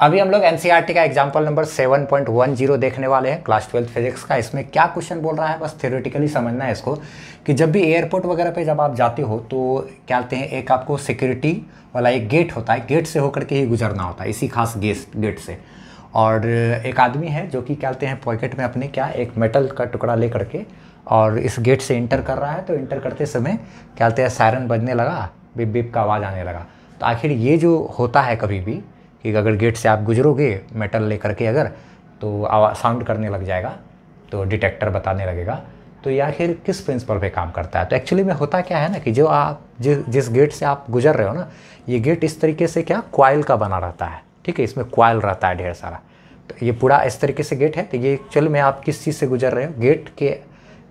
अभी हम लोग एनसीईआरटी का एग्जाम्पल नंबर 7.10 देखने वाले हैं क्लास 12 फिजिक्स का। इसमें क्या क्वेश्चन बोल रहा है, बस थ्योरेटिकली समझना है इसको कि जब भी एयरपोर्ट वगैरह पे जब आप जाते हो तो क्या कहते हैं, एक आपको सिक्योरिटी वाला एक गेट होता है, गेट से होकर के ही गुजरना होता है, इसी खास गेट से। और एक आदमी है जो कि क्या कहते हैं पॉकेट में अपने क्या एक मेटल का टुकड़ा ले करके और इस गेट से इंटर कर रहा है। तो इंटर करते समय क्या कहते हैं सायरन बजने लगा, बिप बिप का आवाज़ आने लगा। तो आखिर ये जो होता है कभी भी कि अगर गेट से आप गुजरोगे मेटल लेकर के अगर, तो आवाज़ साउंड करने लग जाएगा, तो डिटेक्टर बताने लगेगा। तो ये आखिर किस प्रिंसिपल पे काम करता है? तो एक्चुअली में होता क्या है ना कि जो आप जिस गेट से आप गुजर रहे हो ना, ये गेट इस तरीके से क्या कॉइल का बना रहता है, ठीक है, इसमें कॉइल रहता है ढेर सारा। तो ये पूरा इस तरीके से गेट है। तो ये एक्चुअली में आप किस चीज़ से गुजर रहे हो,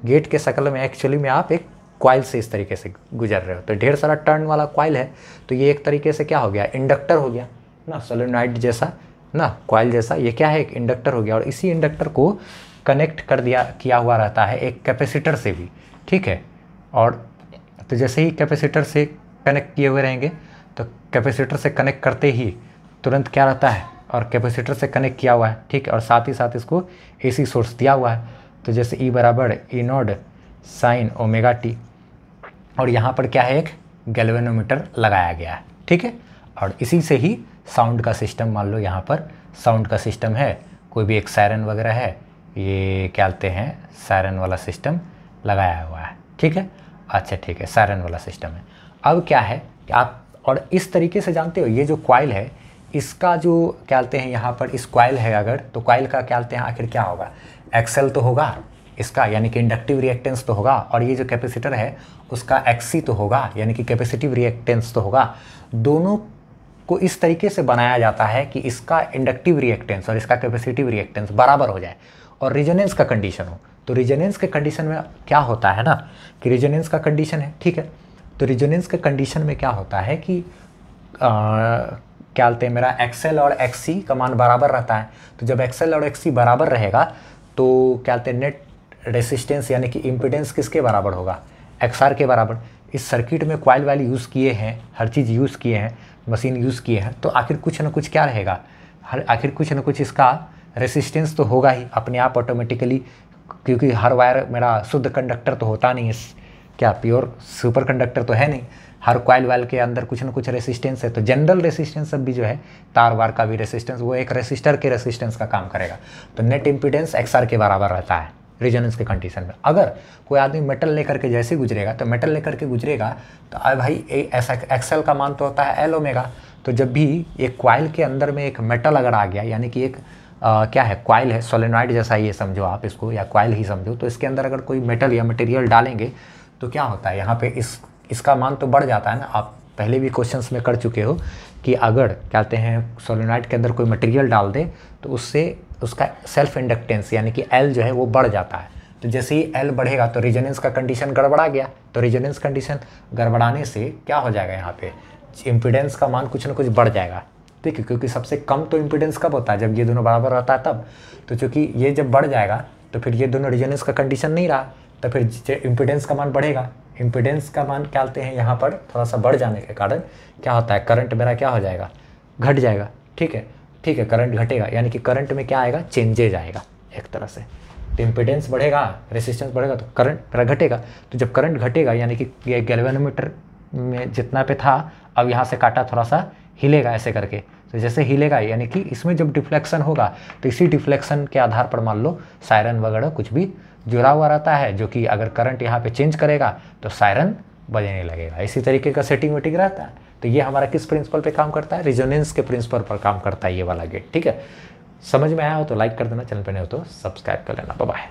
गेट के शक्ल में एक्चुअली में आप एक कॉइल से इस तरीके से गुजर रहे हो। तो ढेर सारा टर्न वाला कॉइल है। तो ये एक तरीके से क्या हो गया, इंडक्टर हो गया ना, सोलेनॉइड जैसा ना, कॉइल जैसा। ये क्या है, एक इंडक्टर हो गया। और इसी इंडक्टर को कनेक्ट किया हुआ रहता है एक कैपेसिटर से भी, ठीक है। और तो जैसे ही कैपेसिटर से कनेक्ट किए हुए रहेंगे तो कैपेसिटर से कनेक्ट करते ही तुरंत क्या रहता है, और कैपेसिटर से कनेक्ट किया हुआ है, ठीक है, और साथ ही साथ इसको AC सोर्स दिया हुआ है। तो जैसे E बराबर E0 साइन ओमेगा टी, और यहाँ पर क्या है, एक गैल्वेनोमीटर लगाया गया है, ठीक है। और इसी से ही साउंड का सिस्टम, मान लो यहाँ पर साउंड का सिस्टम है, कोई भी एक सायरन वगैरह है, ये क्या कहते हैं सायरन वाला सिस्टम लगाया हुआ है, ठीक है। अच्छा ठीक है, सायरन वाला सिस्टम है। अब क्या है कि आप और इस तरीके से जानते हो, ये जो कॉइल है इसका जो क्या कहते हैं यहाँ पर इस कॉइल है अगर, तो कॉइल का क्या कहते हैं आखिर क्या होगा, एक्सेल तो होगा इसका, यानी कि इंडक्टिव रिएक्टेंस तो होगा, और ये जो कैपेसिटर है उसका एक्सी तो होगा, यानी कि कैपेसिटिव रिएक्टेंस तो होगा। दोनों को इस तरीके से बनाया जाता है कि इसका इंडक्टिव रिएक्टेंस और इसका कैपेसिटिव रिएक्टेंस बराबर हो जाए और रिजोनेंस का कंडीशन हो। तो रिजोनेंस के कंडीशन में क्या होता है ना कि रिजोनेंस का कंडीशन है, ठीक है। तो रिजोनेंस के कंडीशन में क्या होता है कि क्या बोलते हैं, मेरा एक्सएल और एक्सी का मान बराबर रहता है। तो जब एक्सएल और एक्सी बराबर रहेगा तो क्या बोलते हैं नेट रेसिस्टेंस यानी कि इम्पीडेंस किसके बराबर होगा, XR के बराबर। इस सर्किट में कॉइल वाली यूज़ किए हैं, हर चीज़ यूज़ किए हैं, मशीन यूज़ किए हैं, तो आखिर कुछ ना कुछ क्या रहेगा, आखिर कुछ ना कुछ इसका रेसिस्टेंस तो होगा ही अपने आप ऑटोमेटिकली, क्योंकि हर वायर मेरा शुद्ध कंडक्टर तो होता नहीं है, क्या प्योर सुपर कंडक्टर तो है नहीं, हर कॉइल वायर के अंदर कुछ ना कुछ रेसिस्टेंस है। तो जनरल रेसिस्टेंस सब भी जो है, तार वार का भी रेसिस्टेंस, वो एक रेसिस्टर के रेसिस्टेंस का काम करेगा। तो नेट इम्पीडेंस XR के बराबर रहता है रिजोनेंस के कंडीशन में। अगर कोई आदमी मेटल लेकर के जैसे गुजरेगा, तो मेटल लेकर के गुजरेगा तो भाई ऐसा एक्सेल का मान तो होता है L ओमेगा। तो जब भी एक कॉइल के अंदर में एक मेटल अगर आ गया, यानी कि एक क्या है कॉइल है, सोलेनॉइड जैसा ये समझो आप इसको, या कॉइल ही समझो, तो इसके अंदर अगर कोई मेटल या मटेरियल डालेंगे तो क्या होता है, यहाँ पे इसका मान तो बढ़ जाता है ना। आप पहले भी क्वेश्चंस में कर चुके हो कि अगर क्या कहते हैं सोलेनॉइड के अंदर कोई मटेरियल डाल दे तो उससे उसका सेल्फ इंडक्टेंस यानी कि L जो है वो बढ़ जाता है। तो जैसे ही L बढ़ेगा तो रिजोनेंस का कंडीशन गड़बड़ा गया। तो रिजोनेंस कंडीशन गड़बड़ाने से क्या हो जाएगा, यहाँ पे इम्पीडेंस का मान कुछ ना कुछ बढ़ जाएगा, ठीक है, क्योंकि सबसे कम तो इम्पीडेंस कब होता है, जब ये दोनों बराबर रहता है तब। तो चूँकि ये जब बढ़ जाएगा तो फिर ये दोनों रिजोनेंस का कंडीशन नहीं रहा, तो फिर इम्पीडेंस का मान बढ़ेगा। इम्पीडेंस का मान क्या बोलते हैं, यहाँ पर थोड़ा सा बढ़ जाने के कारण क्या होता है, करंट मेरा क्या हो जाएगा, घट जाएगा, ठीक है, करंट घटेगा, यानी कि करंट में क्या आएगा, चेंजेज आएगा एक तरह से। तो इम्पीडेंस बढ़ेगा, रेसिस्टेंस बढ़ेगा, तो करंट मेरा घटेगा। तो जब करंट घटेगा यानी कि ये गैल्वेनोमीटर में जितना पे था, अब यहाँ से काटा थोड़ा सा हिलेगा ऐसे करके। तो जैसे हिलेगा यानी कि इसमें जब डिफ्लेक्शन होगा तो इसी डिफ्लेक्शन के आधार पर मान लो सायरन वगैरह कुछ भी जुड़ा हुआ रहता है, जो कि अगर करंट यहाँ पे चेंज करेगा तो सायरन बजने लगेगा। इसी तरीके का सेटिंग वेटिंग रहता है। तो ये हमारा किस प्रिंसिपल पे काम करता है, रिजोनेंस के प्रिंसिपल पर काम करता है ये वाला गेट, ठीक है। समझ में आया हो तो लाइक कर देना, चैनल पे नहीं हो तो सब्सक्राइब कर लेना। Bye bye.